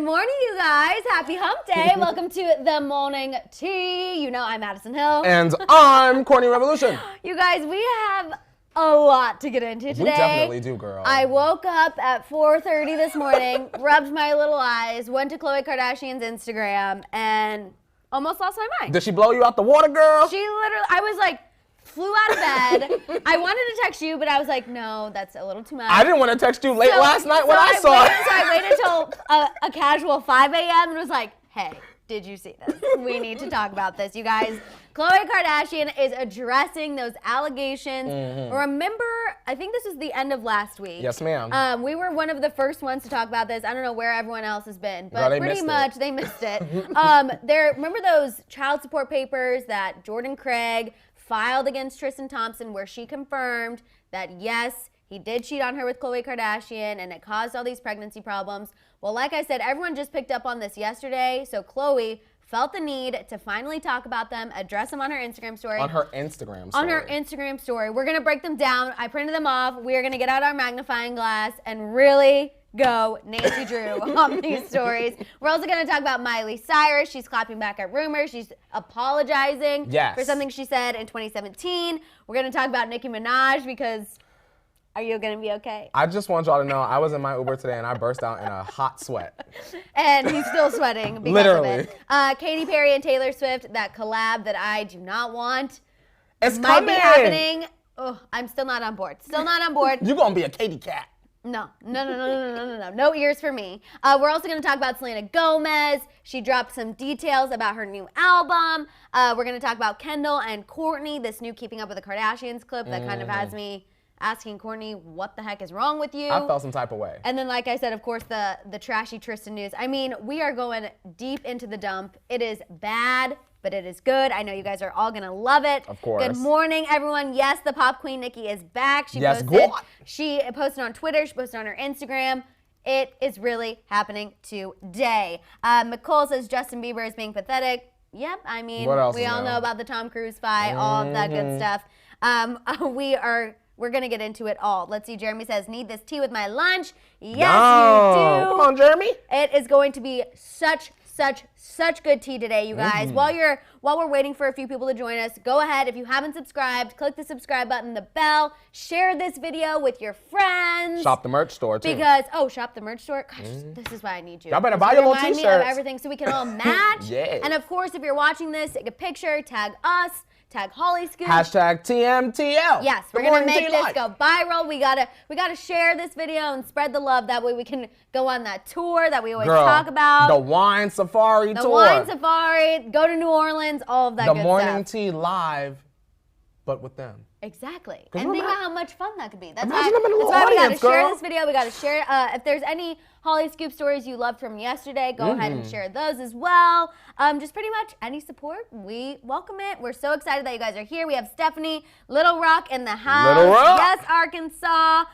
morning, you guys. Happy hump day. Welcome to the morning tea. You know I'm Maddison Hill. And I'm Courtney Revolution. You guys, we have a lot to get into today. We definitely do, girl. I woke up at 4:30 this morning, rubbed my little eyes, went to Khloe Kardashian's Instagram, and almost lost my mind. Did she blow you out the water, girl? She literally, I was like, flew out of bed. I wanted to text you, but I was like, no, that's a little too much. I didn't want to text you late last night when I saw it. So I waited until a casual 5 a.m. and was like, hey, did you see this? We need to talk about this, you guys. Khloe Kardashian is addressing those allegations. Remember, I think this was the end of last week. Yes, ma'am. We were one of the first ones to talk about this. I don't know where everyone else has been, but Girl, pretty much they missed it. Remember those child support papers that Jordan Craig filed against Tristan Thompson where she confirmed that, yes, he did cheat on her with Khloe Kardashian and it caused all these pregnancy problems. Well, like I said, everyone just picked up on this yesterday, so Khloe felt the need to finally talk about them, address them on her Instagram story. On her Instagram story. On her Instagram story. We're going to break them down. I printed them off. We are going to get out our magnifying glass and really go Nancy Drew on these stories. We're also going to talk about Miley Cyrus. She's clapping back at rumors. She's apologizing for something she said in 2017. We're going to talk about Nicki Minaj because are you going to be okay? I just want y'all to know I was in my Uber today and I burst out in a hot sweat. And he's still sweating because Literally. of it. Katy Perry and Taylor Swift, that collab that I do not want. It's might coming. be happening. Oh, I'm still not on board. Still not on board. You're going to be a Katy cat. No. No ears for me. We're also going to talk about Selena Gomez. She dropped some details about her new album. We're going to talk about Kendall and Courtney, this new Keeping Up with the Kardashians clip that kind of has me asking Courtney, what the heck is wrong with you? I felt some type of way. And then, like I said, of course, the trashy Tristan news. I mean, we are going deep into the dump. It is bad, but it is good. I know you guys are all going to love it. Of course. Good morning, everyone. Yes, the pop queen Nicki is back. She posted on Twitter. She posted on her Instagram. It is really happening today. McCole says Justin Bieber is being pathetic. Yep, I mean, we all know about the Tom Cruise fight, all of that good stuff. We're going to get into it all. Let's see. Jeremy says, need this tea with my lunch. Yes, you do. Come on, Jeremy. It is going to be such good tea today, you guys. While we're waiting for a few people to join us, go ahead. If you haven't subscribed, click the subscribe button, the bell, share this video with your friends. Shop the merch store, too. Shop the merch store. Gosh, this is why I need you. Y'all better buy your little t-shirts. Remind me of everything so we can all match. Yeah. And of course, if you're watching this, take a picture, tag us. Tag Hollyscoop. Hashtag TMTL. Yes, we're gonna make this go viral. We gotta share this video and spread the love. That way we can go on that tour that we always talk about. The wine safari tour. The wine safari. Go to New Orleans. All of that good stuff. The morning tea live, but with them. Exactly. And think about how much fun that could be. That's why we gotta share this video. We gotta share. If there's any Hollyscoop stories you loved from yesterday, go ahead and share those as well. Just pretty much any support, we welcome it. We're so excited that you guys are here. We have Stephanie, Little Rock in the house. Little Rock. Yes, Arkansas.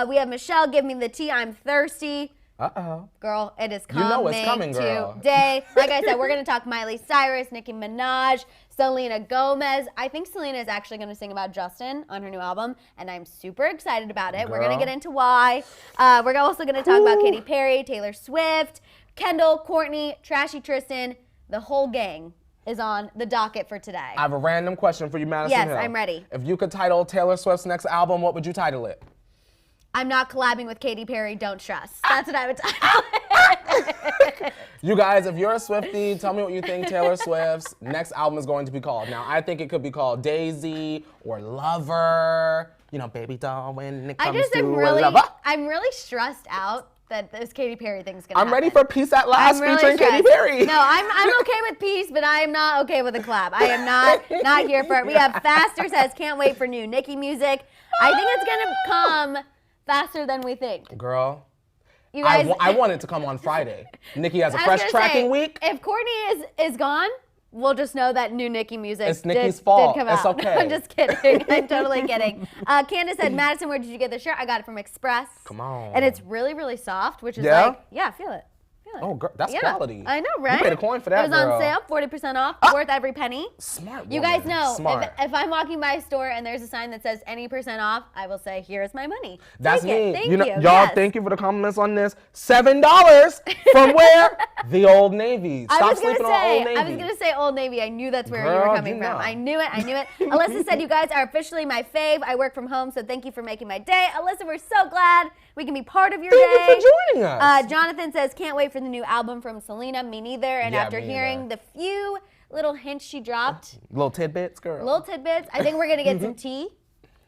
We have Michelle, give me the tea. I'm thirsty. Uh-oh. Girl, it is coming. You know it's coming, girl. Today. Like I said, we're going to talk Miley Cyrus, Nicki Minaj, Selena Gomez. I think Selena is actually going to sing about Justin on her new album, and I'm super excited about it. We're going to get into why. We're also going to talk about Katy Perry, Taylor Swift, Kendall, Courtney, Trashy Tristan. The whole gang is on the docket for today. I have a random question for you, Maddison Hill. Yes, I'm ready. If you could title Taylor Swift's next album, what would you title it? I'm not collabing with Katy Perry, don't trust. That's what I would title it. You guys, if you're a Swiftie, tell me what you think Taylor Swift's next album is going to be called. Now, I think it could be called Daisy or Lover. You know, Baby Doll when it comes to Lover. I'm really stressed out that this Katy Perry thing's gonna happen. I'm ready for Peace at Last featuring Katy Perry. No, I'm okay with Peace, but I am not okay with a collab. I am not here for it. We have Faster says, can't wait for new Nicki music. I think it's gonna come faster than we think. Girl, you guys, I want it to come on Friday. Nicki has a fresh tracking week. If Courtney is gone, we'll just know that new Nicki music it's Nicki's fault. Did come out. It's okay. I'm just kidding. I'm totally kidding. Candace said, Maddison, where did you get the shirt? I got it from Express. Come on. And it's really, really soft, which is I feel it. Feel it. Oh, girl, that's quality. I know, right? You paid a coin for that, It was on sale, 40% off, worth every penny. Smart woman. You guys know, Smart. if I'm walking by a store and there's a sign that says any % off, I will say, here's my money. That's Take me. it. Thank Y'all, Yes. thank you for the compliments on this. $7 from where? The Old Navy. Stop sleeping on Old Navy. I was gonna say Old Navy. I knew that's where you were coming from. I knew it. Alyssa said, you guys are officially my fave. I work from home, so thank you for making my day. Alyssa, we're so glad we can be part of your day. Thank you for joining us. Jonathan says, can't wait for the new album from Selena. Me neither. And Yeah, after me hearing the few little hints she dropped, Little tidbits, girl. little tidbits, I think we're gonna get some tea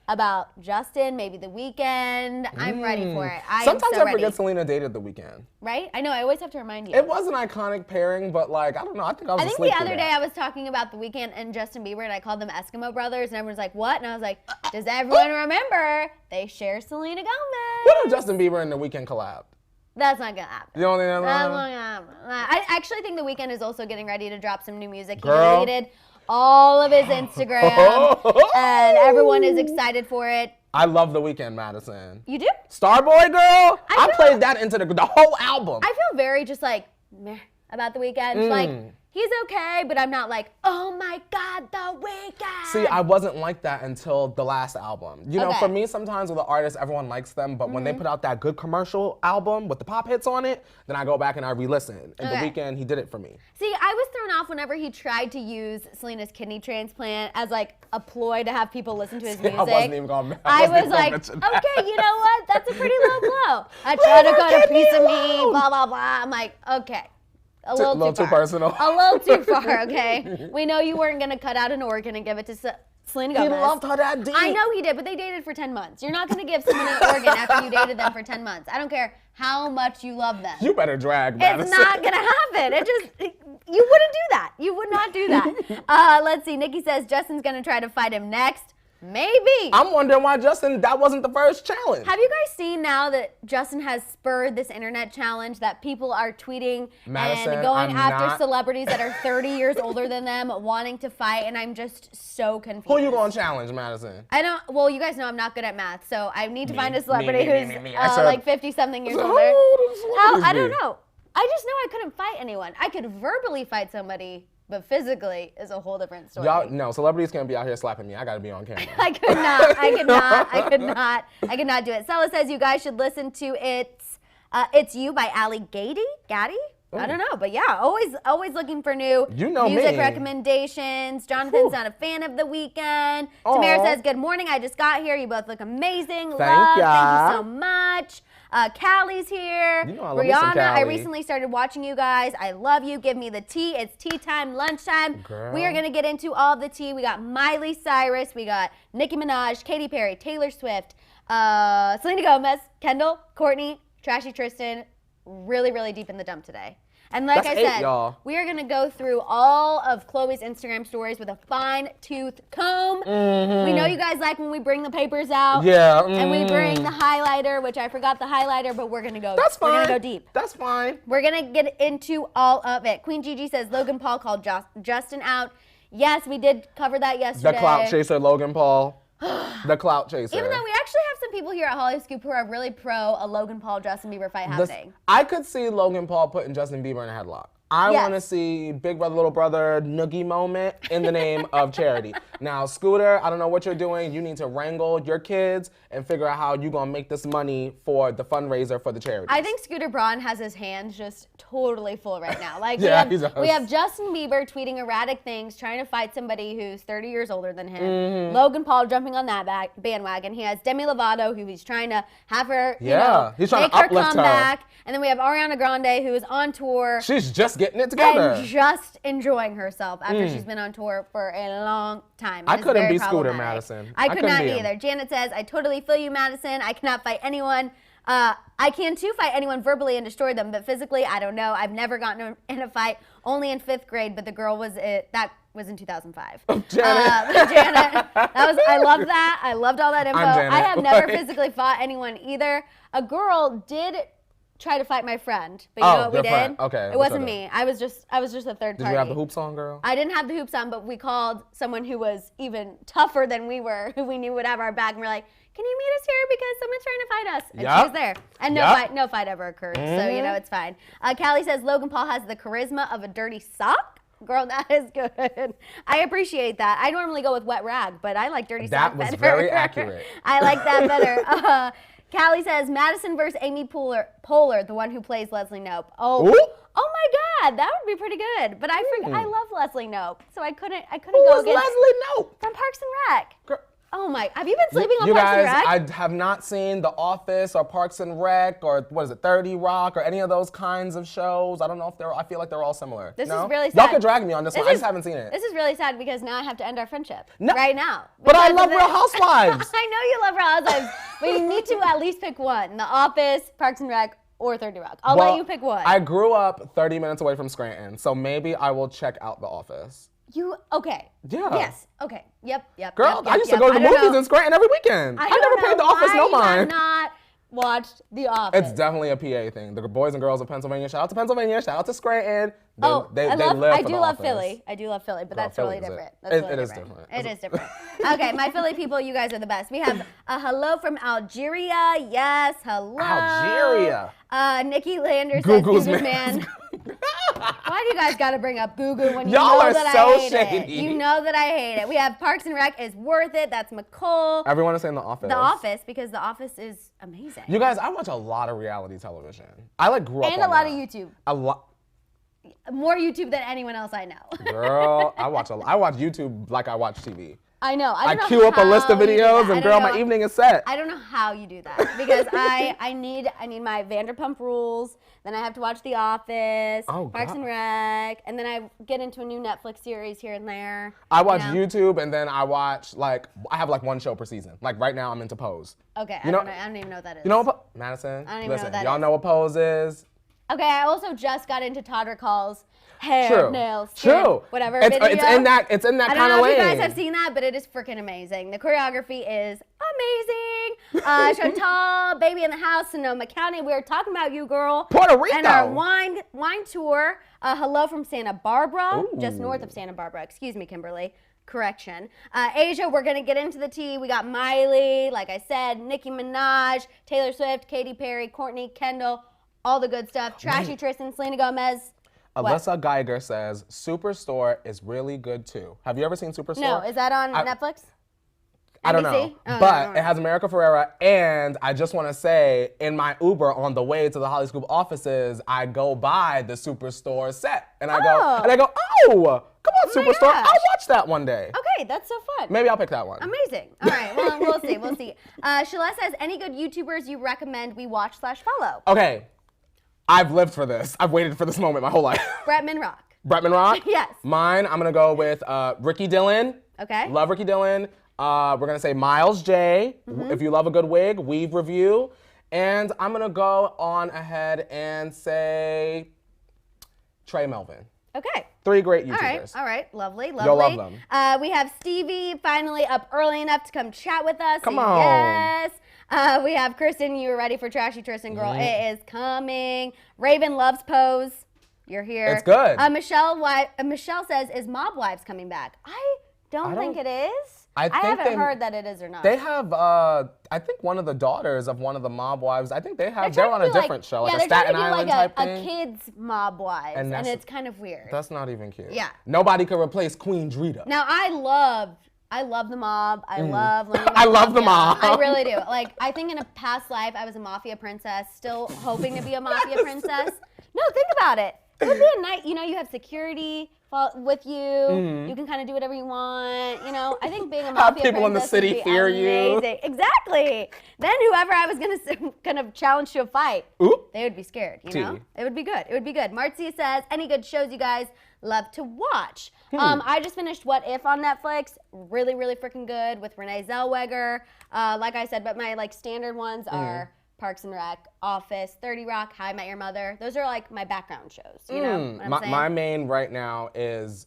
about Justin, maybe The Weeknd. I'm ready for it. Sometimes am so I forget ready. Selena dated The Weeknd. Right? I know. I always have to remind you. It was an iconic pairing, but like, I don't know. I think I was I think asleep the other through day that. I was talking about The Weeknd and Justin Bieber, and I called them Eskimo brothers, and everyone's like, what? And I was like, does everyone remember they share Selena Gomez? What if Justin Bieber and The Weeknd collabed? That's not gonna happen. You don't think that's That's not gonna happen. I actually think The Weeknd is also getting ready to drop some new music. Girl. He deleted all of his Instagram, and everyone is excited for it. I love The Weeknd, Madison. You do? Starboy, girl. I feel- played that into the whole album. I feel very just like meh about The Weeknd. Like, he's okay, but I'm not like, oh my God, The Weeknd. See, I wasn't like that until the last album. You know, Okay. for me, sometimes with an artist, everyone likes them, but when they put out that good commercial album with the pop hits on it, then I go back and I re-listen. And Okay. The Weeknd, he did it for me. See, I was thrown off whenever he tried to use Selena's kidney transplant as like a ploy to have people listen to his music. I wasn't even gonna. I was even like, gonna mention that. okay, you know what? That's a pretty low blow. I try to cut a piece of me, blah, blah, blah. I'm like, okay. A little too far. personal. A little too far, okay? We know you weren't going to cut out an organ and give it to Selena Gomez. He loved her that deep. I know he did, but they dated for 10 months. You're not going to give someone an organ after you dated them for 10 months. I don't care how much you love them. You better drag, Madison. It's not gonna happen. You wouldn't do that. You would not do that. Let's see. Nikki says Justin's gonna try to fight him next. Maybe. I'm wondering why Justin, that wasn't the first challenge. Have you guys seen now that Justin has spurred this internet challenge that people are tweeting Madison, and going I'm after not- celebrities that are 30 years older than them, wanting to fight, and I'm just so confused. Who you gonna challenge, Madison? I don't. Well, you guys know I'm not good at math, so I need to find a celebrity me. I who's said- like 50-something years How older. old is celebrities I don't be? know. I just know I couldn't fight anyone. I could verbally fight somebody, but physically is a whole different story. Y'all, no, celebrities can't be out here slapping me. I gotta be on camera. I could not. I could not do it. Stella says you guys should listen to It's You by Ali Gady. I don't know, but yeah, always looking for new music me. recommendations. Jonathan's not a fan of The Weeknd. Tamara says, good morning, I just got here. You both look amazing. Thank ya. you so much. Callie's here. You know I love me some Rihanna, I Callie. recently started watching you guys. I love you. Give me the tea. It's tea time, lunchtime. Girl. We are going to get into all the tea. We got Miley Cyrus. We got Nicki Minaj, Katy Perry, Taylor Swift, Selena Gomez, Kendall, Courtney, Trashy Tristan. Really, really deep in the dump today. And like That's I 8, said, y'all. we are going to go through all of Chloe's Instagram stories with a fine-tooth comb. We know you guys like when we bring the papers out. Yeah. And we bring the highlighter, which I forgot the highlighter, but we're going to go. That's fine. We're going to go deep. That's fine. We're going to get into all of it. Queen Gigi says Logan Paul called Justin out. Yes, we did cover that yesterday. The clout chaser, Logan Paul. The clout chaser. Even though we actually have some people here at Hollyscoop who are really pro a Logan Paul Justin Bieber fight happening. I could see Logan Paul putting Justin Bieber in a headlock. I Yes. want to see big brother, little brother, noogie moment in the name of charity. Now, Scooter, I don't know what you're doing. You need to wrangle your kids and figure out how you're going to make this money for the fundraiser for the charity. I think Scooter Braun has his hands just totally full right now. Like Yeah, he does. we have Justin Bieber tweeting erratic things, trying to fight somebody who's 30 years older than him. Mm-hmm. Logan Paul jumping on that bandwagon. He has Demi Lovato, who he's trying to have her, He's trying make to her uplift her. comeback. And then we have Ariana Grande, who is on tour. She's just getting it together. And just enjoying herself after she's been on tour for a long time. I It is couldn't very be Scooter, problematic. Madison. I could couldn't not be him. either. Janet says, I totally feel you, Madison. I cannot fight anyone. I can too fight anyone verbally and destroy them, but physically, I don't know. I've never gotten in a fight, only in 5th grade, but the girl that was in 2005. Janet. Janet. I love that. I loved all that info. I'm Janet. I have never physically fought anyone either. A girl did try to fight my friend, but you know what we your did? friend. Okay, It what's wasn't her me. I was just a third Did party. you have the hoops on, girl? I didn't have the hoops on, but we called someone who was even tougher than we were, who we knew would have our back, and we're like, can you meet us here because someone's trying to fight us? And Yep. she was there. And no fight ever occurred. So, Mm-hmm. it's fine. Callie says, Logan Paul has the charisma of a dirty sock. Girl, that is good. I appreciate that. I normally go with wet rag, but I like dirty sock better. That was very accurate. I like that better. Callie says, Maddison versus Amy Poehler, the one who plays Leslie Knope. Oh my God, that would be pretty good. But I love Leslie Knope, so I couldn't go against Leslie Knope? from Parks and Rec. Girl. Oh my, have you been sleeping on You Parks guys, and Rec? I have not seen The Office or Parks and Rec or 30 Rock or any of those kinds of shows. I don't know if I feel like they're all similar. This no? is really sad. Y'all can drag me on this one. I just haven't seen it. This is really sad because now I have to end our friendship No, right now. But I Because love of Real it. Housewives. I know you love Real Housewives, but you need to at least pick one. The Office, Parks and Rec, or 30 Rock. I'll let you pick one. I grew up 30 minutes away from Scranton, so maybe I will check out The Office. Okay. Yeah. Yes. Okay. Yep. Girl, yep, I used to go to the I don't movies know. in Scranton every weekend. I never paid The Office no I mind. have not watched The Office. It's definitely a PA thing. The boys and girls of Pennsylvania. Shout out to Pennsylvania. Shout out to Scranton. They live I for do The love Office. Philly. I do love Philly, but that's Philly really is it. different. That's really It is different. different. It is different. Okay, my Philly people, you guys are the best. We have a hello from Algeria. Yes, hello. Algeria. Nikki Lander says, Google's Google's man. man. Why do you guys got to bring up Google when you Y'all know are that so I hate shady. it? You know that I hate it. We have Parks and Rec is worth it. That's McCole. Everyone is saying The Office. The Office, because The Office is amazing. You guys, I watch a lot of reality television. I grew up and on a lot that. of YouTube. A lot. More YouTube than anyone else I know. Girl, I watch YouTube like I watch TV. I know. I don't know queue up a list of how you do videos that. and girl, my evening is set. I don't know how you do that because I need my Vanderpump Rules. Then I have to watch The Office, Parks and Rec, and then I get into a new Netflix series here and there. I watch YouTube and then I watch I have one show per season. Like right now I'm into Pose. Okay, You know- I don't even know what that is. You know what Madison? I don't even know Listen, what that y'all is. know what Pose is. Okay, I also just got into Todd Recall's hair, True. nails, skin, True. whatever It's video. in that I kind don't of know lane. if you guys have seen that, but it is freaking amazing. The choreography is amazing. Chantal, Baby in the House, Sonoma County. We were talking about you, girl. Puerto Rico. And our wine tour. Hello from Santa Barbara, just Ooh. north of Santa Barbara. Excuse me, Kimberly. Correction. Asia, we're going to get into the tea. We got Miley, like I said, Nicki Minaj, Taylor Swift, Katy Perry, Courtney, Kendall, all the good stuff. Trashy Tristan, Selena Gomez. Alyssa Geiger says Superstore is really good too. Have you ever seen Superstore? No, is that on Netflix? I don't NBC? know, Oh, but it has America Ferrera, and I just want to say, in my Uber on the way to the Hollyscoop offices, I go by the Superstore set, and I go, oh, come on, my Superstore, gosh. I'll watch that one day. Okay, that's so fun. Maybe I'll pick that one. Amazing. All right, well, we'll see. We'll see. Shalette says, any good YouTubers you recommend we watch/follow? Okay, I've lived for this. I've waited for this moment my whole life. Bretman Rock. Bretman Rock? Yes. Mine, I'm gonna go with Ricky Dillon. Okay. Love Ricky Dillon. We're gonna say Miles J. If you love a good wig, weave review. And I'm gonna go on ahead and say Trey Melvin. Okay. 3 great YouTubers. All right. Lovely. You'll love them. We have Stevie finally up early enough to come chat with us. Come on. Yes. We have Kristen. You were ready for Trashy Tristan, girl. It is coming. Raven loves Pose. You're here. It's good. Michelle says, is Mob Wives coming back? I don't think it is. I think haven't heard that it is or not. They have, I think one of the daughters of one of the Mob Wives, I think they're on a different show, like a Staten Island type thing. a kids Mob Wives, and it's kind of weird. That's not even cute. Yeah. Nobody could replace Queen Drita. Now, I love the Mob. I love learning about I love the Mob. I really do. Like, I think in a past life, I was a mafia princess, still hoping to be a mafia princess. No, think about it. It would be a night, you have security with you. You can kind of do whatever you want. I think being a mafia people in the princess city would be fear you. amazing. Exactly. Then whoever I was gonna challenge to a fight, they would be scared. It would be good. It would be good. Marcia says, any good shows you guys love to watch? I just finished What If on Netflix. Really, really freaking good with Renee Zellweger. Like I said, but my standard ones are Parks and Rec, Office, 30 Rock, How I Met Your Mother. Those are my background shows. You know what I'm saying? My main right now is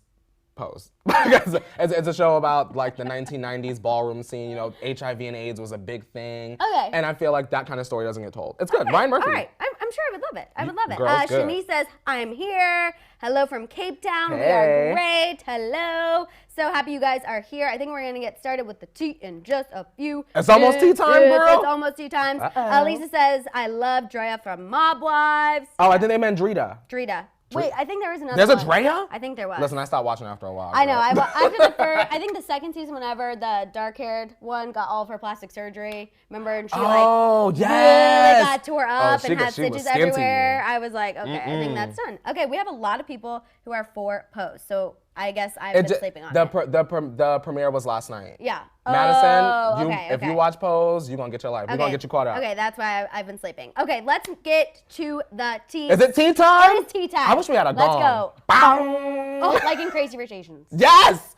Pose. it's a show about the 1990s ballroom scene. HIV and AIDS was a big thing. Okay. And I feel like that kind of story doesn't get told. It's good. Ryan Murphy. All right. I'm I'm sure I would love it. I would love it. Girl's good. Shanice says, I'm here. Hello from Cape Town. We Hey. are great. Hello. So happy you guys are here. I think we're going to get started with the tea in just a few It's almost tea time, girl. It's almost tea time. Uh-oh. Lisa says, I love Drea from Mob Wives. Oh, I think they meant Drita. Drita. Wait, I think there was another There's a one. Drea? I think there was. Listen, I stopped watching after a while. I know. girl. After the first, I think the second season, whenever the dark-haired one got all of her plastic surgery, remember, and she really yes. got tore up and had she was stitches skinty. everywhere. I was like, okay, I think that's done. Okay, we have a lot of people who are for Pose, so I guess I've been sleeping on it. The premiere was last night. Yeah. Madison, okay, if you watch Pose, you're going to get your life. We're going to get you caught up. Okay, that's why I've been sleeping. Okay, let's get to the tea. Is it tea time? It is tea time. I wish we had a gong. Let's go. Bang. Oh, like in Crazy Rich Asians. Yes!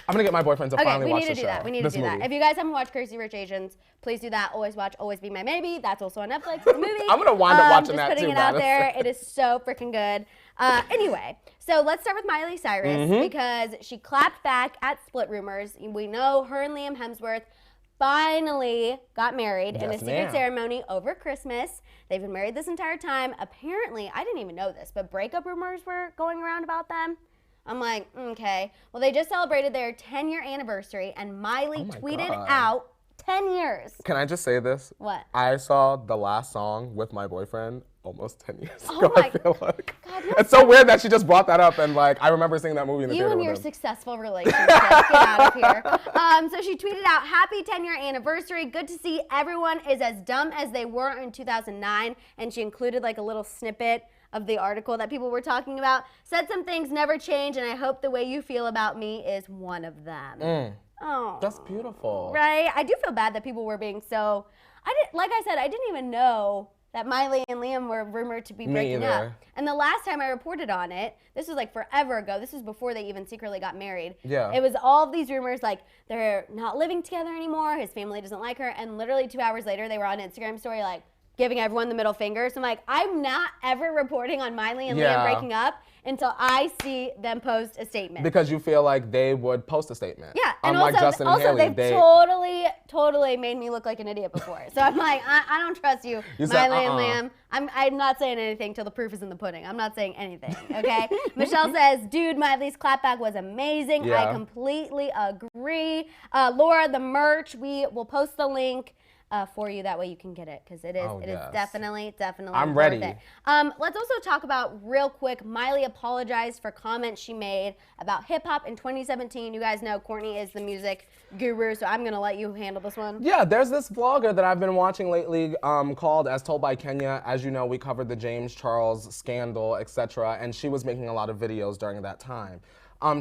I'm going to get my boyfriend to finally watch the show. We need to do that. We need to do that. If you guys haven't watched Crazy Rich Asians, please do that. Always watch Always Be My Maybe. That's also on Netflix. It's a movie. I'm going to wind up watching that too, Just putting it out there. It is so freaking good. Anyway, so let's start with Miley Cyrus because she clapped back at Split Rumors. We know her and Liam Hemsworth finally got married in a secret ceremony over Christmas. They've been married this entire time. Apparently, I didn't even know this, but breakup rumors were going around about them. I'm like, okay. Well, they just celebrated their 10-year anniversary, and Miley tweeted out 10 years. Can I just say this? What? I saw the last song with my boyfriend almost 10 years Oh ago, my I feel like. God, it's so weird that she just brought that up, and like, I remember seeing that movie in the You theater and with your him. successful relationship. Get out of here. So she tweeted out, happy 10-year anniversary. Good to see everyone is as dumb as they were in 2009. And she included like a little snippet of the article that people were talking about. Said some things never change, and I hope the way you feel about me is one of them. Oh, That's beautiful. right? I do feel bad that people were being so, like I said, I didn't even know that Miley and Liam were rumored to be breaking up. And the last time I reported on it, this was like forever ago. This was before they even secretly got married. Yeah. It was all of these rumors like they're not living together anymore. His family doesn't like her. And literally 2 hours later, they were on an Instagram story like giving everyone the middle finger. So I'm like, I'm not ever reporting on Miley and Liam breaking up until I see them post a statement. Because you feel like they would post a statement. Yeah, and Unlike also, Justin and Haley, they've totally made me look like an idiot before. So I'm like, I don't trust you, Miley and Liam. I'm not saying anything till the proof is in the pudding. I'm not saying anything, okay? Michelle says, dude, Miley's clapback was amazing. Yeah. I completely agree. Laura, the merch, we will post the link for you. That way you can get it because it is definitely I'm worth ready. it. Let's also talk about real quick, Miley apologized for comments she made about hip hop in 2017. You guys know Courtney is the music guru, so I'm gonna let you handle this one. Yeah, there's this vlogger that I've been watching lately called As Told by Kenya. As you know, we covered the James Charles scandal, etc., and she was making a lot of videos during that time.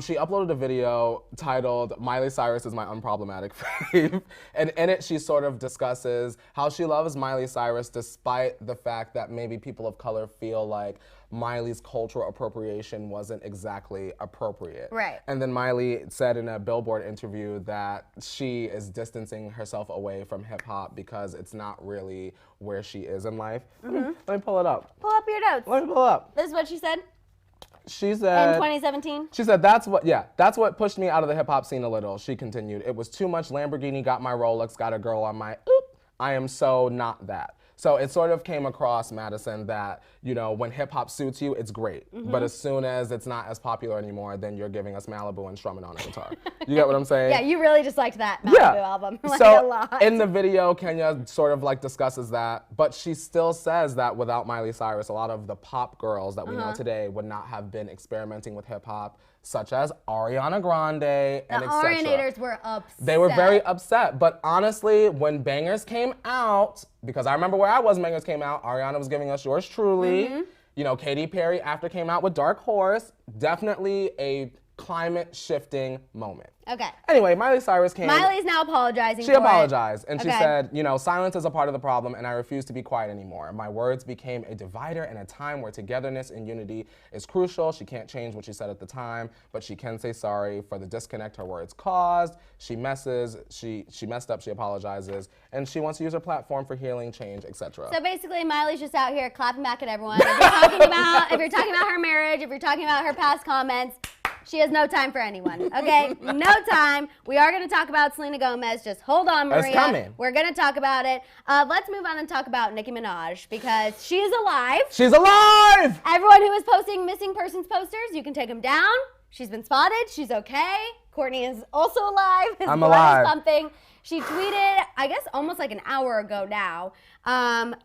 She uploaded a video titled Miley Cyrus is my unproblematic fave, and in it she sort of discusses how she loves Miley Cyrus despite the fact that maybe people of color feel like Miley's cultural appropriation wasn't exactly appropriate. Right. And then Miley said in a Billboard interview that she is distancing herself away from hip hop because it's not really where she is in life. Let me pull it up. Pull up your notes. Let me pull it up. This is what she said She said, in 2017. She said, that's what pushed me out of the hip hop scene a little. She continued, it was too much Lamborghini, got my Rolex, got a girl on my, I am so not that. So it sort of came across, Madison, that, you know, when hip hop suits you, it's great. But as soon as it's not as popular anymore, then you're giving us Malibu and strumming on a guitar. You get what I'm saying? Yeah, you really just liked that Malibu album like a lot. In the video, Kenya sort of like discusses that, but she still says that without Miley Cyrus, a lot of the pop girls that we know today would not have been experimenting with hip hop, such as Ariana Grande and etc. The Arianators were upset. They were very upset, but honestly, when Bangers came out, because I remember where I was when Bangers came out, Ariana was giving us yours truly. You know, Katy Perry after came out with Dark Horse, definitely a climate shifting moment. Okay. Anyway, Miley Cyrus came. Miley's now apologizing She for apologized, and she Okay. said, you know, silence is a part of the problem, and I refuse to be quiet anymore. My words became a divider in a time where togetherness and unity is crucial. She can't change what she said at the time, but she can say sorry for the disconnect her words caused. She messed up, she apologizes, and she wants to use her platform for healing, change, etc. So basically, Miley's just out here clapping back at everyone. If you're talking about her marriage, if you're talking about her past comments, She has no time for anyone, okay? No time. We are going to talk about Selena Gomez. Just hold on, Maria. It's coming. We're going to talk about it. Let's move on and talk about Nicki Minaj because she is alive. She's alive! Everyone who is posting missing persons posters, you can take them down. She's been spotted. She's okay. Courtney is also alive. His I'm blood alive. is pumping. She tweeted, I guess almost like an hour ago now.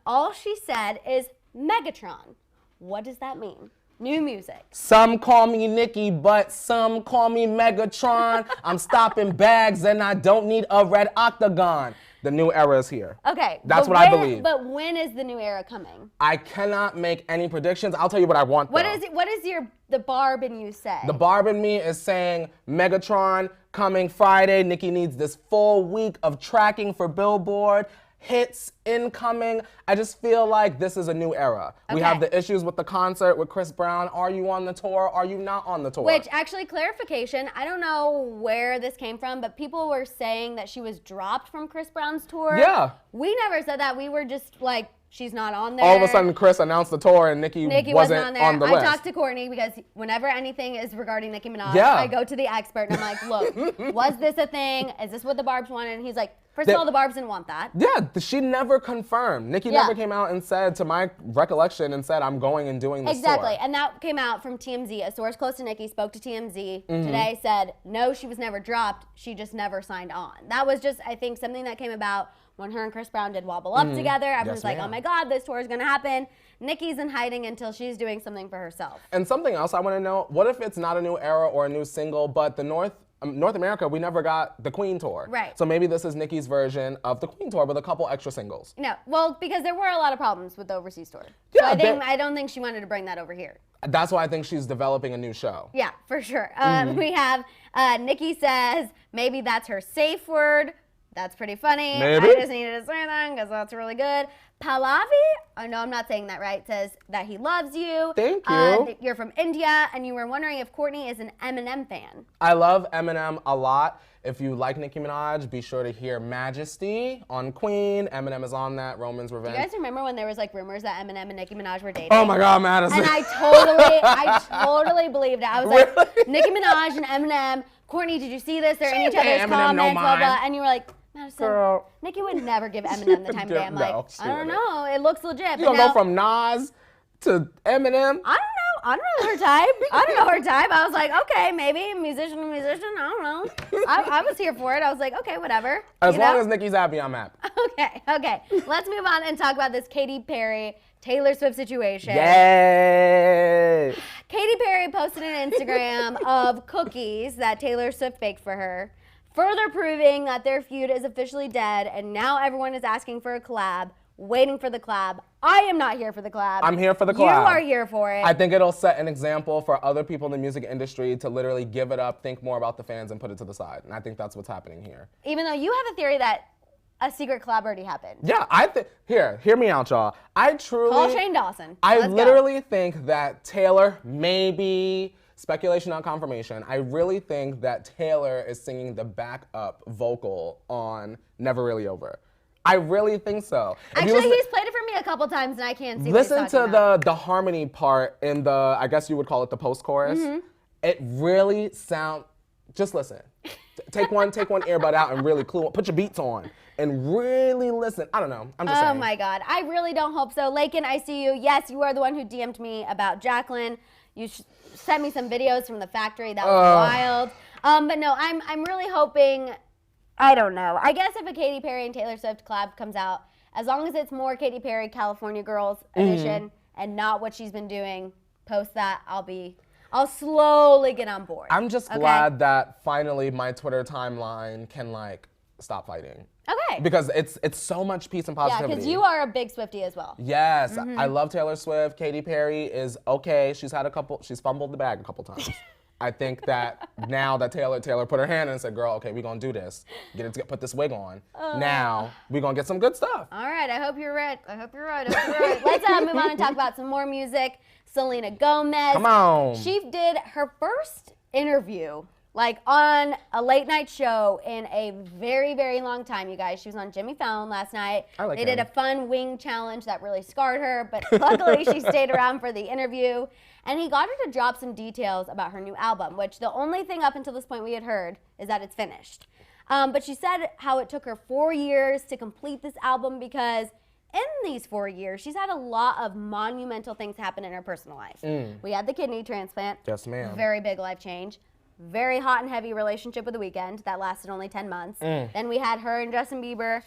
All she said is Megatron. What does that mean? New music. Some call me Nicki, but some call me Megatron. I'm stopping bags and I don't need a red octagon. The new era is here. Okay. That's what I believe. But when is the new era coming? I cannot make any predictions. I'll tell you what I want, though. What is the barb in you say? The barb in me is saying Megatron coming Friday. Nicki needs this full week of tracking for Billboard. Hits incoming. I just feel like this is a new era. We have the issues with the concert with Chris Brown. Are you on the tour? Are you not on the tour? Which, actually, clarification, I don't know where this came from, but people were saying that she was dropped from Chris Brown's tour. Yeah. We never said that. We were just like, she's not on there. All of a sudden, Chris announced the tour and Nicki wasn't on there. on the list. I talked to Courtney because whenever anything is regarding Nicki Minaj, Yeah. I go to the expert and I'm like, look, was this a thing? Is this what the Barbs wanted? And he's like, first of all, the Barbs didn't want that. Yeah, she never confirmed. Nicki never came out and said, to my recollection, and said, I'm going and doing this Exactly, tour. and that came out from TMZ. A source close to Nicki spoke to TMZ today, said, no, she was never dropped. She just never signed on. That was just, I think, something that came about when her and Chris Brown did Wobble Up together. Everyone's like, oh my God, this tour is going to happen. Nicki's in hiding until she's doing something for herself. And something else I want to know, what if it's not a new era or a new single, but the North America, we never got the Queen tour. Right. So maybe this is Nicki's version of the Queen tour with a couple extra singles. No, well, because there were a lot of problems with the overseas tour. Yeah, so I don't think she wanted to bring that over here. That's why I think she's developing a new show. Yeah, for sure. We have Nicki says maybe that's her safe word. That's pretty funny. Maybe. I just needed to say that because that's really good. Pallavi, oh no, I'm not saying that right, says that he loves you. Thank you. That you're from India, and you were wondering if Courtney is an Eminem fan. I love Eminem a lot. If you like Nicki Minaj, be sure to hear Majesty on Queen. Eminem is on that, Roman's Revenge. Do you guys remember when there was like rumors that Eminem and Nicki Minaj were dating? Oh my God, Madison. And I totally believed it. I was like, Nicki Minaj and Eminem, Courtney, did you see this? They're in each other's Eminem, comments, no blah, blah. mind. And you were like, Madison, Girl. Nicki would never give Eminem the time of day. I'm like, she I don't wouldn't. know. It looks legit. You but gonna now, go from Nas to Eminem? I don't know her type. I don't know her type. I was like, okay, maybe musician to musician. I don't know. I was here for it. I was like, okay, whatever. As long as Nicki's happy, I'm happy. Okay. Let's move on and talk about this Katy Perry, Taylor Swift situation. Yay! Katy Perry posted an Instagram of cookies that Taylor Swift baked for her, further proving that their feud is officially dead, and now everyone is asking for a collab, waiting for the collab. I am not here for the collab. I'm here for the collab. You are here for it. I think it'll set an example for other people in the music industry to literally give it up, think more about the fans, and put it to the side. And I think that's what's happening here. Even though you have a theory that a secret collab already happened. Yeah, I think, hear me out, y'all. I truly. Call Shane Dawson. I Let's go. literally think that Taylor, maybe, speculation, not confirmation, I really think that Taylor is singing the backup vocal on Never Really Over. I really think so. Actually, he's played it for me a couple times, and I can't see what he's Listen talking to about. the harmony part in the, I guess you would call it the post-chorus. It really sounds, just listen. Take one earbud out and really put your beats on and really listen. I don't know, I'm just saying. Oh my God, I really don't hope so. Lakin, I see you. Yes, you are the one who DM'd me about Jacqueline. You sent me some videos from the factory. That was wild. But no, I'm really hoping, I don't know. I guess if a Katy Perry and Taylor Swift collab comes out, as long as it's more Katy Perry California Girls edition and not what she's been doing, post that, I'll slowly get on board. I'm just glad that finally my Twitter timeline can stop fighting. Okay. Because it's so much peace and positivity. Yeah, because you are a big Swiftie as well. Yes, I love Taylor Swift. Katy Perry is okay. She's fumbled the bag a couple times. I think that now that Taylor put her hand in and said, girl, okay, we're gonna do this. Put this wig on. Now we're gonna get some good stuff. All right, I hope you're right. Let's move on and talk about some more music. Selena Gomez. Come on. She did her first interview like on a late night show in a very, very long time, you guys. She was on Jimmy Fallon last night. They did a fun wing challenge that really scarred her, but luckily she stayed around for the interview. And he got her to drop some details about her new album, which the only thing up until this point we had heard is that it's finished. But she said how it took her 4 years to complete this album because in these 4 years, she's had a lot of monumental things happen in her personal life. We had the kidney transplant. Yes, ma'am. Very big life change. Very hot and heavy relationship with The Weeknd that lasted only 10 months. Then we had her and Justin Bieber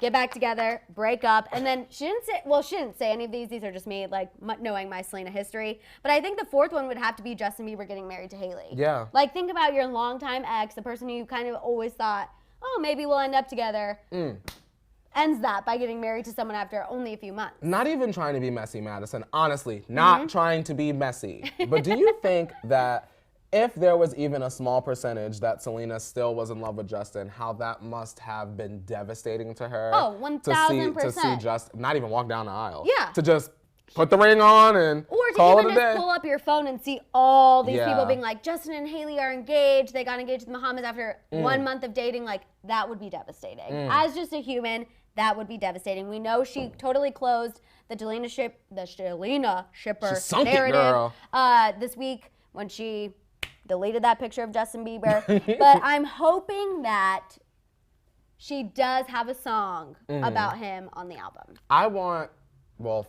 get back together, break up, and then she didn't say any of these. These are just me, like, knowing my Selena history. But I think the fourth one would have to be Justin Bieber getting married to Hailey. Yeah. Like, think about your longtime ex, the person who you kind of always thought, oh, maybe we'll end up together. Ends that by getting married to someone after only a few months. Not even trying to be messy, Madison. Honestly, not trying to be messy. But do you think that if there was even a small percentage that Selena still was in love with Justin, how that must have been devastating to her? Oh, 1,000%. To see Justin, not even walk down the aisle. Yeah. To just put the ring on and call it a day. Or to even just pull up your phone and see all these people being like, Justin and Hailey are engaged. They got engaged in the Bahamas after 1 month of dating. Like, that would be devastating. As just a human, that would be devastating. We know she totally closed the Selena shipper narrative this week when she deleted that picture of Justin Bieber. But I'm hoping that she does have a song about him on the album.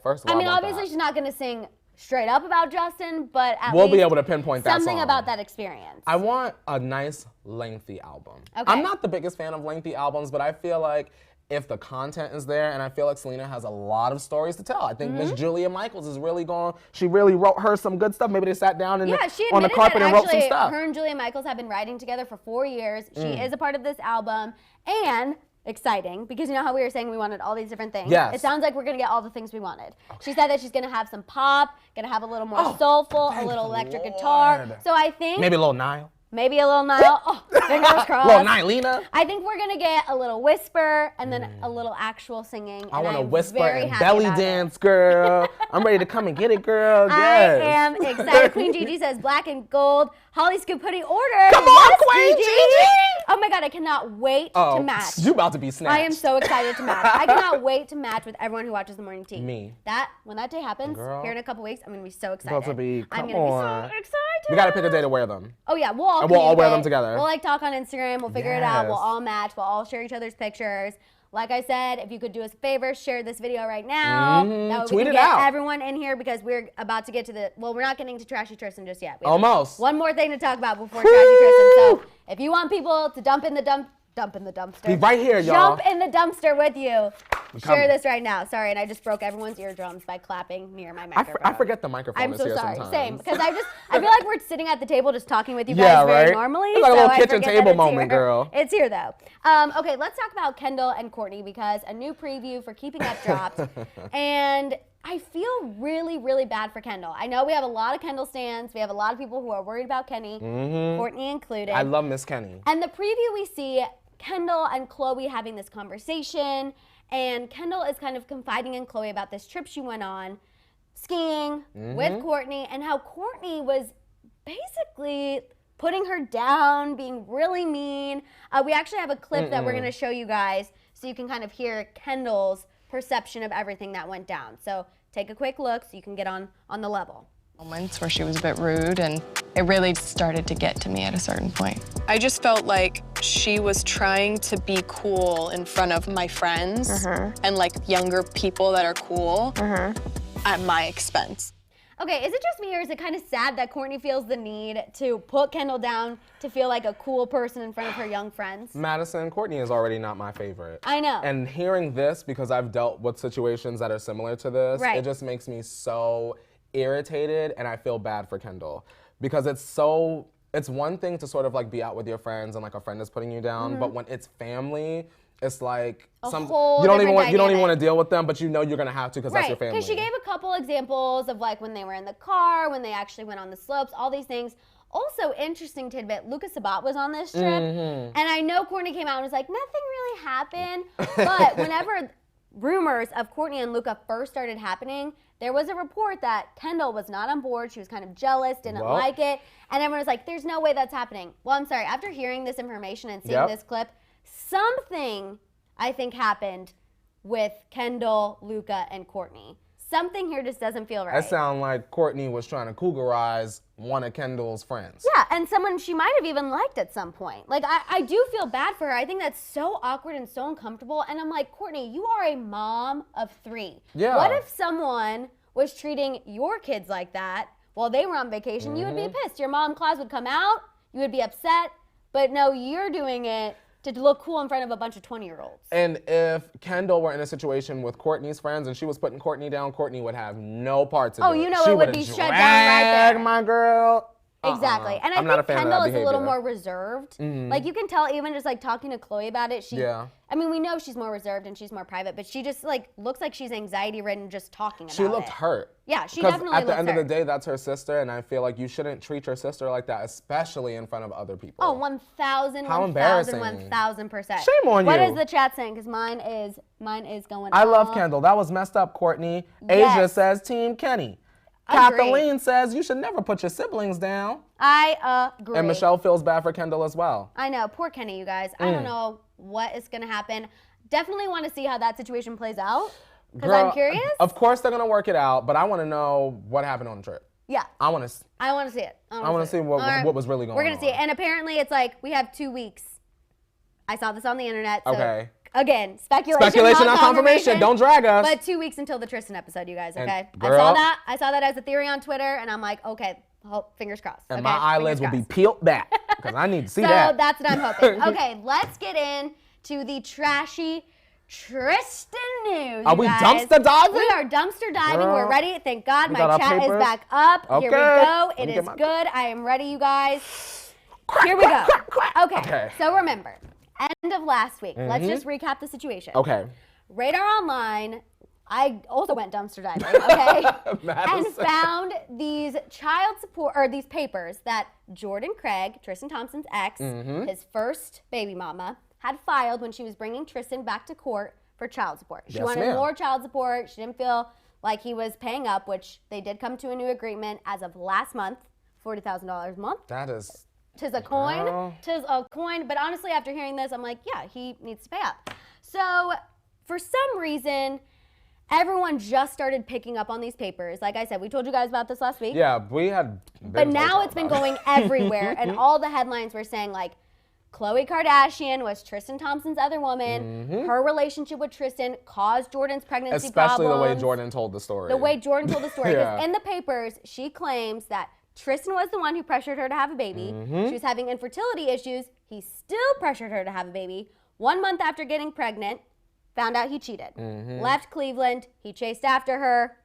First of all, obviously she's not going to sing straight up about Justin, but at we'll least be able to pinpoint that something song. about that experience. I want a nice, lengthy album. Okay. I'm not the biggest fan of lengthy albums, but I feel like if the content is there, and I feel like Selena has a lot of stories to tell. I think Miss Julia Michaels is really she really wrote her some good stuff. Maybe they sat down on the carpet and wrote some stuff. Her and Julia Michaels have been writing together for 4 years. She is a part of this album, and exciting, because you know how we were saying we wanted all these different things? Yes. It sounds like we're going to get all the things we wanted. Okay. She said that she's going to have some pop, going to have a little more soulful, a little electric guitar. So I think maybe a little Nile. Maybe a little Nile. Oh, fingers crossed. Little Nilena. I think we're going to get a little whisper and then a little actual singing. I want to whisper and belly dance, girl. I'm ready to come and get it, girl. Yes. I am excited. Queen Gigi says black and gold Hollyscoop hoodie order. Come on, Queen Gigi. Oh my God, I cannot wait to match. You about to be snatched. I am so excited to match. I cannot wait to match with everyone who watches the morning tea. Me. When that day happens, here in a couple weeks, I'm going to be so excited. I'm going to be so excited. We got to pick a day to wear them. Oh yeah, we'll all wear them together. We'll talk on Instagram. We'll figure it out. We'll all match. We'll all share each other's pictures. Like I said, if you could do us a favor, share this video right now. That way Tweet we can it out. Get everyone in here because we're about to get to we're not getting to Trashy Tristan just yet. Almost. One more thing to talk about before Trashy Tristan. So if you want people to dump in the dumpster. Be right here, y'all. Jump in the dumpster with you. Share this right now. Sorry, and I just broke everyone's eardrums by clapping near my microphone. I forget the microphone I'm is so here sorry. sometimes. Same, because I feel like we're sitting at the table just talking with you guys very normally. It's like a little I kitchen forget table that moment, girl. It's here though. Okay, let's talk about Kendall and Courtney because a new preview for Keeping Up dropped, and I feel really, really bad for Kendall. I know we have a lot of Kendall stans. We have a lot of people who are worried about Kenny, Courtney included. I love Miss Kenny. And the preview we see Kendall and Chloe having this conversation, and Kendall is kind of confiding in Chloe about this trip she went on skiing with Courtney and how Courtney was basically putting her down, being really mean. We actually have a clip that we're going to show you guys so you can kind of hear Kendall's perception of everything that went down. So take a quick look so you can get on the level. Moments where she was a bit rude, and it really started to get to me at a certain point. I just felt like she was trying to be cool in front of my friends and like younger people that are cool at my expense. Okay, is it just me or is it kind of sad that Courtney feels the need to put Kendall down to feel like a cool person in front of her young friends? Maddison and Courtney is already not my favorite. I know. And hearing this, because I've dealt with situations that are similar to this, it just makes me so irritated, and I feel bad for Kendall because it's one thing to sort of like be out with your friends and like a friend is putting you down, but when it's family, it's like you don't even want to deal with them, but you know you're gonna have to because that's your family. Because she gave a couple examples of like when they were in the car, when they actually went on the slopes, all these things. Also, interesting tidbit, Lucas Sabat was on this trip, and I know Courtney came out and was like, nothing really happened, but whenever rumors of Courtney and Luca first started happening, there was a report that Kendall was not on board. She was kind of jealous, didn't like it. And everyone was like, there's no way that's happening. Well, I'm sorry. After hearing this information and seeing this clip, something I think happened with Kendall, Luca, and Courtney. Something here just doesn't feel right. That sounds like Courtney was trying to cougarize one of Kendall's friends. Yeah, and someone she might have even liked at some point. Like, I do feel bad for her. I think that's so awkward and so uncomfortable. And I'm like, Courtney, you are a mom of 3. Yeah. What if someone was treating your kids like that while they were on vacation? You would be pissed. Your mom class would come out. You would be upset. But no, you're doing it to look cool in front of a bunch of 20-year-olds. And if Kendall were in a situation with Courtney's friends and she was putting Courtney down, Courtney would have no part to do. Oh, you know, it would be shut down right there. My girl. Exactly. And I think Kendall is a little more reserved. Like, you can tell even just like talking to Chloe about it. I mean, we know she's more reserved and she's more private, but she just like looks like she's anxiety ridden just talking about it. She looked hurt. Yeah, she definitely at the looks end hurt. of the day, that's her sister, and I feel like you shouldn't treat your sister like that, especially in front of other people. Oh, 1,000, How 1,000, embarrassing. 1,000%. Shame on you. What is the chat saying? Because mine is going I love off. Kendall. That was messed up, Courtney. Yes. Asia says Team Kenny. Agreed. Kathleen says you should never put your siblings down. I agree. And Michelle feels bad for Kendall as well. I know. Poor Kenny, you guys. I don't know what is going to happen. Definitely want to see how that situation plays out. Because I'm curious. Of course they're going to work it out, but I want to know what happened on the trip. Yeah. I want to see it. I want to see what was really going on. We're going to see it. And apparently it's like we have 2 weeks. I saw this on the internet. So Okay. Again, speculation not confirmation. Don't drag us. But 2 weeks until the Tristan episode, you guys, okay? And, I saw that as a theory on Twitter, and I'm like, okay, fingers crossed. And okay? my eyelids will be peeled back because I need to see so that. So that's what I'm hoping. Okay, let's get into the trashy Tristan news. Are we guys. dumpster diving? We are dumpster diving. Girl. We're ready. Thank God my got our chat is papers? back up. Okay. Here we go. It Let me is get my- good. I am ready, you guys. Here we go. Okay. So remember, end of last week. Let's just recap the situation. Okay. Radar Online, I also went dumpster diving, okay? And found these these papers that Jordan Craig, Tristan Thompson's ex, his first baby mama, had filed when she was bringing Tristan back to court for child support. She wanted more child support. She didn't feel like he was paying up, which they did come to a new agreement as of last month, $40,000 a month. That is... Tis a coin. Tis a coin. But honestly, after hearing this, I'm like, yeah, he needs to pay up. So for some reason, everyone just started picking up on these papers. Like I said, we told you guys about this last week. Yeah, we had... But now it's been going everywhere. And all the headlines were saying, like, Khloe Kardashian was Tristan Thompson's other woman. Her relationship with Tristan caused Jordan's pregnancy problems. Especially the way Jordan told the story. The way Jordan told the story. Because in the papers, she claims that Tristan was the one who pressured her to have a baby. She was having infertility issues. He still pressured her to have a baby. 1 month after getting pregnant, found out he cheated. Left Cleveland. He chased after her.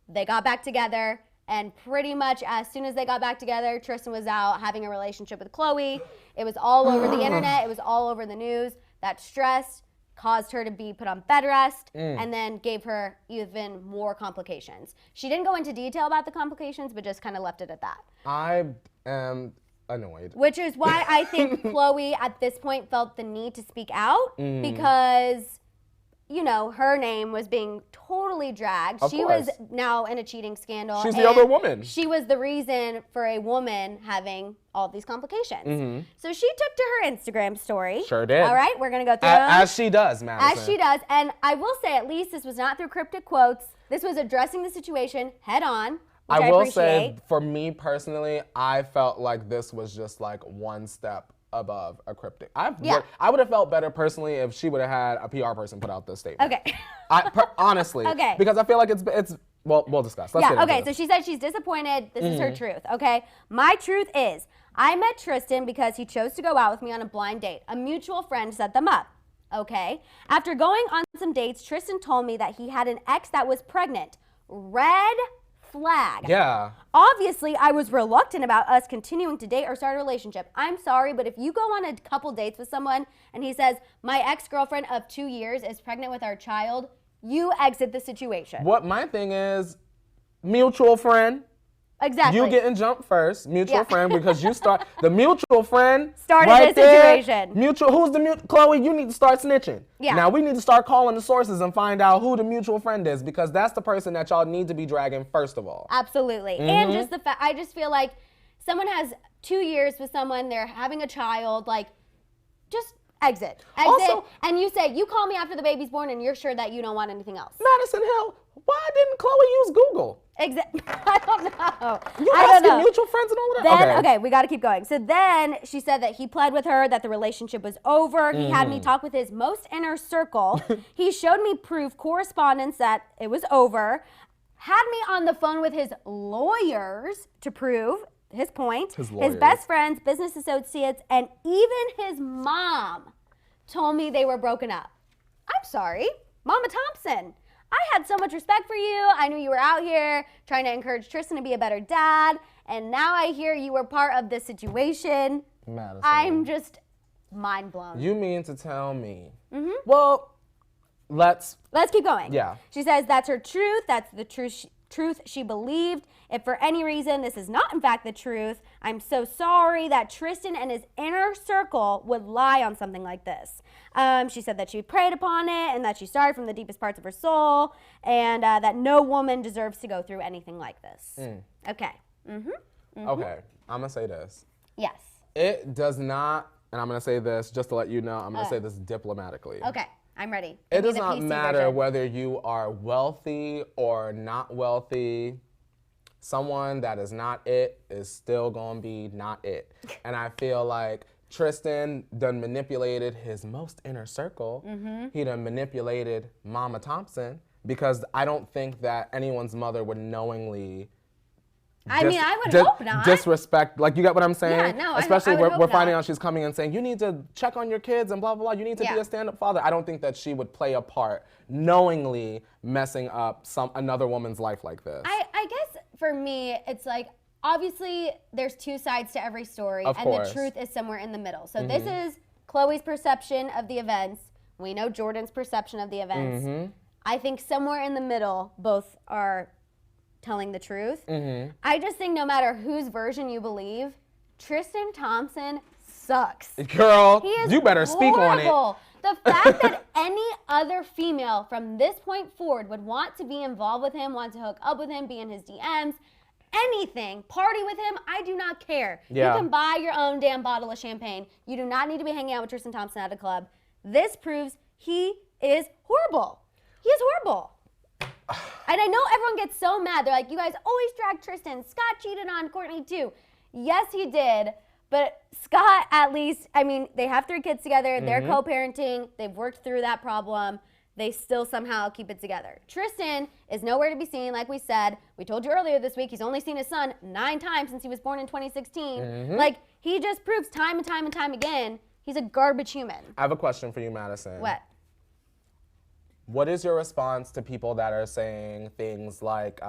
They got back together. And pretty much as soon as they got back together, Tristan was out having a relationship with Khloe. It was all over the internet. It was all over the news. That stress caused her to be put on bed rest and then gave her even more complications. She didn't go into detail about the complications, but just kind of left it at that. I am annoyed. Which is why I think Khloe at this point felt the need to speak out because, you know, her name was being totally dragged. She was now in a cheating scandal. She's the other woman. She was the reason for a woman having all these complications. So she took to her Instagram story. Sure did. All right, we're going to go through them. As she does, Maddison. As she does. And I will say, at least this was not through cryptic quotes. This was addressing the situation head on, which I will appreciate. say, for me personally, I felt like this was just like one step above a cryptic. I would have felt better personally if she would have had a PR person put out this statement. Okay. Honestly. Okay. Because I feel like it's well, we'll discuss. Let's get into so she said she's disappointed. This is her truth, okay? My truth is, I met Tristan because he chose to go out with me on a blind date. A mutual friend set them up, okay? After going on some dates, Tristan told me that he had an ex that was pregnant. Red flag. Yeah. Obviously, I was reluctant about us continuing to date or start a relationship. I'm sorry, but if you go on a couple dates with someone and he says, my ex-girlfriend of 2 years is pregnant with our child, you exit the situation. What my thing is, mutual friend, Exactly. You getting jumped first, mutual friend, because you start the mutual friend started right this there, situation. Mutual. Who's the mutual? Chloe, you need to start snitching. Yeah. Now we need to start calling the sources and find out who the mutual friend is, because that's the person that y'all need to be dragging first of all. Absolutely. And just the fact, I just feel like someone has 2 years with someone, they're having a child, like, just exit. Also, and you say, you call me after the baby's born and you're sure that you don't want anything else. Madison Hill, why didn't Chloe use Google? Exactly. I don't know. You I don't asking know. mutual friends and all that? Then, okay, we got to keep going. So then she said that he pled with her, that the relationship was over. He had me talk with his most inner circle. He showed me proof, correspondence that it was over. Had me on the phone with his lawyers to prove his point. His best friends, business associates, and even his mom told me they were broken up. I'm sorry, Mama Thompson. I had so much respect for you. I knew you were out here trying to encourage Tristan to be a better dad. And now I hear you were part of this situation. Madison. I'm just mind blown. You mean to tell me? Well, let's keep going. Yeah. She says that's her truth. That's the truth she believed. If for any reason this is not in fact the truth, I'm so sorry that Tristan and his inner circle would lie on something like this. She said that she prayed upon it and that she started from the deepest parts of her soul, and that no woman deserves to go through anything like this. Okay. Okay, I'm gonna say this. Yes. It does not, and I'm gonna say this just to let you know, I'm gonna say this diplomatically. Okay, I'm ready. It Give me does the not PC matter version. whether you are wealthy or not wealthy. Someone that is not it is still gonna be not it. And I feel like Tristan done manipulated his most inner circle. He done manipulated Mama Thompson, because I don't think that anyone's mother would knowingly I mean, I would hope not. disrespect, like, you get what I'm saying? Yeah, no, especially I would hope we're finding not. out she's coming and saying, you need to check on your kids and blah, blah, blah. You need to be Yeah. a stand-up father. I don't think that she would play a part knowingly messing up another woman's life like this. I guess for me, it's like, obviously there's two sides to every story, Of and course. the truth is somewhere in the middle. So this is Chloe's perception of the events. We know Jordan's perception of the events. I think somewhere in the middle, both are telling the truth. I just think no matter whose version you believe, Tristan Thompson sucks. Girl, He is you better speak on it. horrible. The fact that any other female from this point forward would want to be involved with him, want to hook up with him, be in his DMs, anything, party with him, I do not care. Yeah. You can buy your own damn bottle of champagne. You do not need to be hanging out with Tristan Thompson at a club. This proves he is horrible. He is horrible. And I know everyone gets so mad. They're like, you guys always drag Tristan. Scott cheated on Courtney too. Yes, he did. But Scott, at least, I mean, they have 3 kids together. They're co-parenting. They've worked through that problem. They still somehow keep it together. Tristan is nowhere to be seen, like we said. We told you earlier this week, he's only seen his son 9 times since he was born in 2016. Like, he just proves time and time and time again, he's a garbage human. I have a question for you, Madison. What? What is your response to people that are saying things like,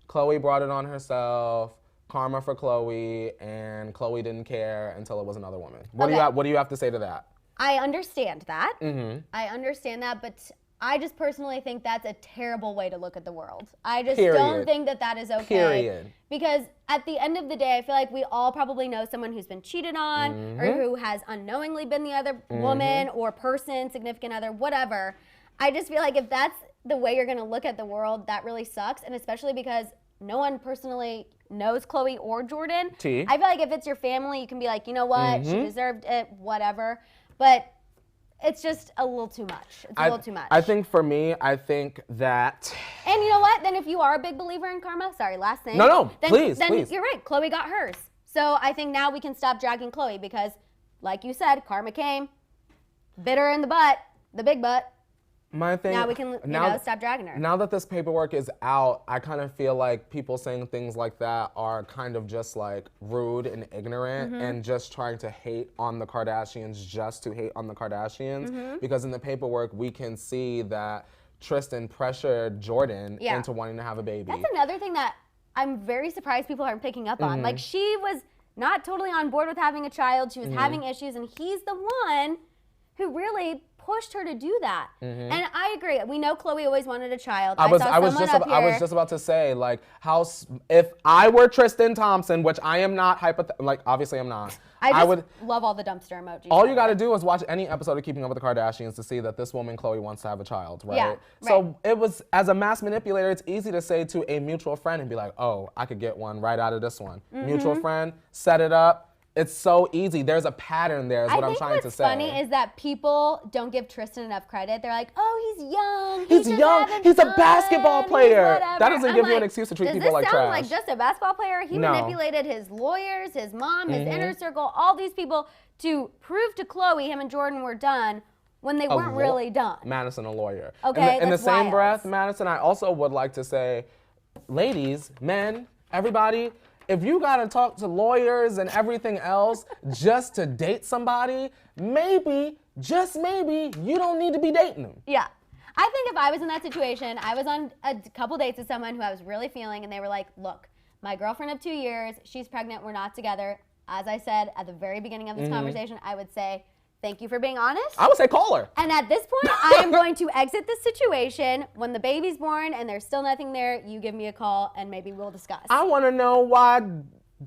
Chloe brought it on herself, karma for Chloe, and Chloe didn't care until it was another woman? What do you have to say to that? I understand that. I understand that, but I just personally think that's a terrible way to look at the world. I just don't think that that is okay. Period. Because at the end of the day, I feel like we all probably know someone who's been cheated on or who has unknowingly been the other woman or person, significant other, whatever. I just feel like if that's the way you're going to look at the world, that really sucks. And especially because no one personally knows Chloe or Jordan. I feel like if it's your family, you can be like, you know what, she deserved it, whatever. But it's just a little too much. It's a little too much. I think for me, I think that... And you know what? Then if you are a big believer in karma, sorry, last thing. No, then, please. You're right. Chloe got hers. So I think now we can stop dragging Chloe because, like you said, karma came, bit her in the butt, the big butt. My thing, Now we can, stop dragging her. Now that this paperwork is out, I kind of feel like people saying things like that are kind of just like rude and ignorant and just trying to hate on the Kardashians just to hate on the Kardashians. Because in the paperwork, we can see that Tristan pressured Jordan into wanting to have a baby. That's another thing that I'm very surprised people aren't picking up on. Like, she was not totally on board with having a child. She was having issues, and he's the one who really pushed her to do that. And I agree. We know Khloe always wanted a child. I was just about to say, like, if I were Tristan Thompson, which I am not, obviously I'm not. I would love all the dumpster emojis. All you got to do is watch any episode of Keeping Up with the Kardashians to see that this woman, Khloe, wants to have a child, right? Yeah, So it was, as a mass manipulator, it's easy to say to a mutual friend and be like, oh, I could get one right out of this one. Mutual friend, set it up. It's so easy. There's a pattern there is what I'm trying to say. I think what's funny is that people don't give Tristan enough credit. They're like, oh, he's young. He's young. He's a basketball player. That doesn't give you an excuse to treat people like trash. Does this sound like just a basketball player? He manipulated his lawyers, his mom, his inner circle, all these people to prove to Khloe him and Jordan were done when they weren't really done. Madison, a lawyer. Okay, in the same wild. breath, Madison, I also would like to say, ladies, men, everybody, if you gotta talk to lawyers and everything else just to date somebody, maybe, just maybe, you don't need to be dating them. Yeah. I think if I was in that situation, I was on a couple dates with someone who I was really feeling, and they were like, look, my girlfriend of 2 years, she's pregnant, we're not together. As I said at the very beginning of this conversation, I would say, thank you for being honest. I would say call her. And at this point, I am going to exit this situation. When the baby's born and there's still nothing there, you give me a call and maybe we'll discuss. I want to know why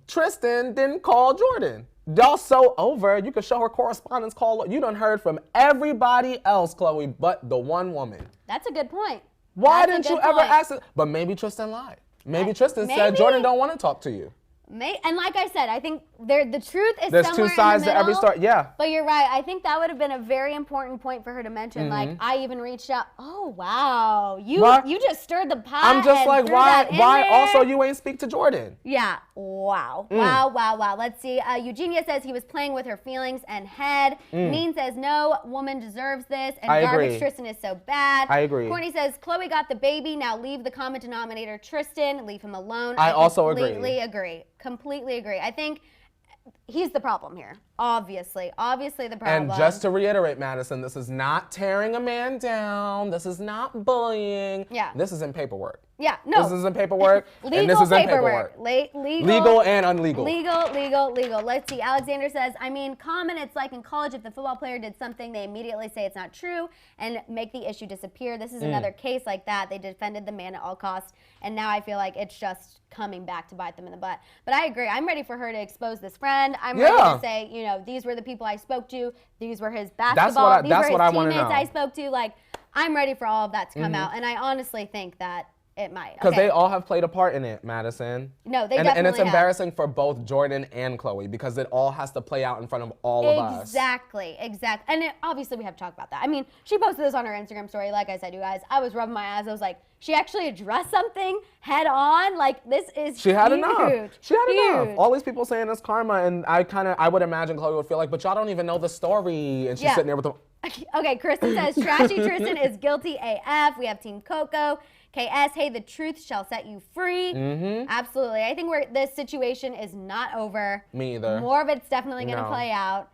Tristan didn't call Jordan. Y'all so over, you could show her correspondence call. You done heard from everybody else, Khloe, but the one woman. That's a good point. Why didn't you ever ask it? But maybe Tristan lied. Maybe Tristan said Jordan don't want to talk to you. And like I said, I think the truth is There's somewhere two sides in the to every middle, story. Yeah. But you're right. I think that would have been a very important point for her to mention. Like, I even reached out. Oh, wow. You just stirred the pot. I'm just like, why there. also you ain't speak to Jordan? Yeah. Wow. Wow. Let's see. Eugenia says he was playing with her feelings and head. Neen says, no woman deserves this. And I garbage agree. Tristan is so bad. I agree. Courtney says, Khloe got the baby. Now leave the common denominator Tristan. Leave him alone. I also Completely agree. I think he's the problem here. Obviously the problem. And just to reiterate, Madison, this is not tearing a man down. This is not bullying. Yeah. This is in paperwork. Yeah, no. This is in paperwork. Legal and this is paperwork. in paperwork. Legal and unlegal. Legal. Let's see. Alexander says, I mean, common, it's like in college, if the football player did something, they immediately say it's not true and make the issue disappear. This is another case like that. They defended the man at all costs, and now I feel like it's just coming back to bite them in the butt. But I agree. I'm ready for her to expose this friend. I'm ready to say, these were the people I spoke to. These were his basketball. These were his teammates I spoke to. Like, I'm ready for all of that to come out, and I honestly think that it might. Because they all have played a part in it, Madison. No, they definitely And it's have. embarrassing for both Jordan and Khloe because it all has to play out in front of all of us. Exactly. And obviously we have to talk about that. I mean, she posted this on her Instagram story. Like I said, you guys, I was rubbing my eyes. I was like, she actually addressed something head on. Like, this is She had huge. enough. She had enough. All these people saying it's karma, and I would imagine Khloe would feel like, but y'all don't even know the story. And she's sitting there with them. Okay, Kristen says, trashy Tristan is guilty AF. We have Team Coco. KS, hey, the truth shall set you free. Absolutely. I think this situation is not over. Me either. More of it's definitely going to play out.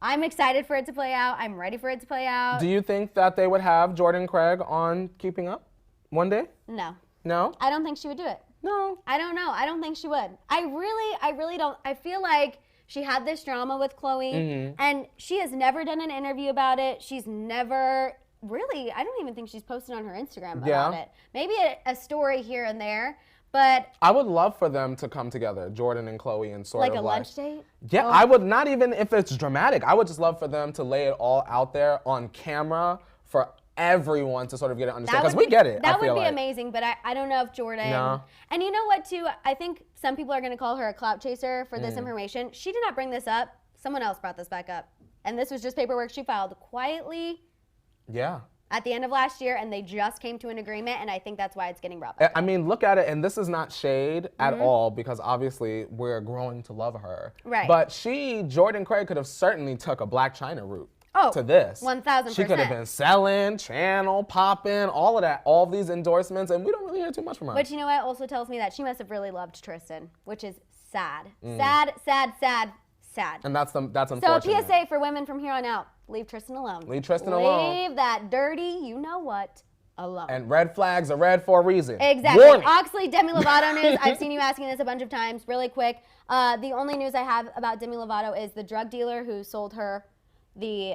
I'm excited for it to play out. I'm ready for it to play out. Do you think that they would have Jordan Craig on Keeping Up one day? No. No? I don't think she would do it. No. I don't know. I don't think she would. I really don't. I feel like she had this drama with Khloe, and she has never done an interview about it. She's never... Really, I don't even think she's posted on her Instagram about it. Maybe a story here and there, but... I would love for them to come together, Jordan and Khloe, and sort of like... a lunch date? Yeah, I would not even if it's dramatic. I would just love for them to lay it all out there on camera for everyone to sort of get it understand. Because we get it, That would be amazing, but I don't know if Jordan... No. And you know what, too? I think some people are going to call her a clout chaser for this information. She did not bring this up. Someone else brought this back up. And this was just paperwork she filed quietly... Yeah. At the end of last year, and they just came to an agreement, and I think that's why it's getting brought back. I mean, look at it, and this is not shade at all, because obviously we're growing to love her. Right. But Jordan Craig could have certainly took a Black China route to this. 1,000%. She could have been selling, channel, popping, all of that, all of these endorsements, and we don't really hear too much from her. But you know what? Also tells me that she must have really loved Tristan, which is sad. Sad. And that's unfortunate. So PSA for women from here on out. Leave Tristan alone. Leave Tristan alone. Leave that dirty, you know what, alone. And red flags are red for a reason. Exactly. Warning. Oxley, Demi Lovato news. I've seen you asking this a bunch of times. Really quick. The only news I have about Demi Lovato is the drug dealer who sold her the,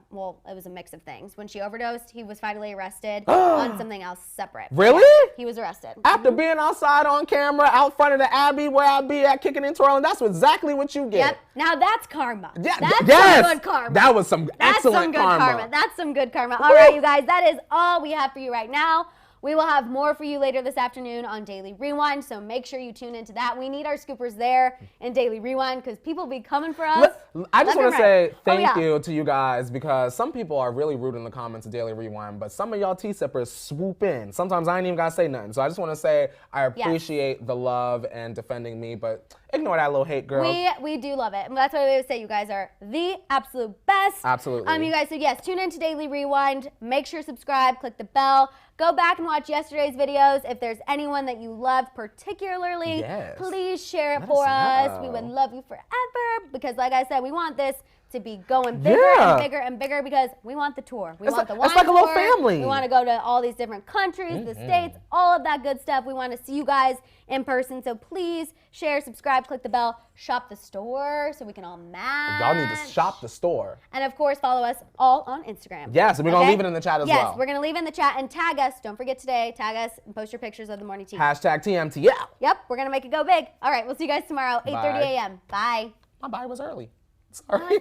well, it was a mix of things. When she overdosed, he was finally arrested on something else separate. Really? Yeah, he was arrested. After being outside on camera, out front of the Abbey where I be at, kicking and twirling, that's exactly what you get. Yep. Now that's karma. Yeah, That's yes. some good karma. That was some excellent That's some good karma. That's some good karma. All right, you guys, that is all we have for you right now. We will have more for you later this afternoon on Daily Rewind, so make sure you tune into that. We need our scoopers there in Daily Rewind because people be coming for us. I just want to say thank you you to you guys because some people are really rude in the comments of Daily Rewind, but some of y'all tea-sippers swoop in. Sometimes I ain't even got to say nothing. So I just want to say I appreciate the love and defending me, but ignore that little hate, girl. We do love it. And that's what we always say. You guys are the absolute best. Absolutely. You guys, so yes, tune in to Daily Rewind. Make sure to subscribe, click the bell. Go back and watch yesterday's videos. If there's anyone that you loved particularly, please share it for us. We would love you forever because like I said, we want this to be going bigger and bigger and bigger because we want the tour. We want the wine It's like a little tour. family. We want to go to all these different countries, the states, all of that good stuff. We want to see you guys in person. So please share, subscribe, click the bell, shop the store so we can all match. Y'all need to shop the store. And of course, follow us all on Instagram. Yes, and we're going to leave it in the chat as well. Yes, we're going to leave it in the chat and tag us. Don't forget today, tag us and post your pictures of the morning tea. Hashtag TMTL. Yep, we're going to make it go big. All right, we'll see you guys tomorrow, 8:30 a.m. Bye. My bye was early. Sorry.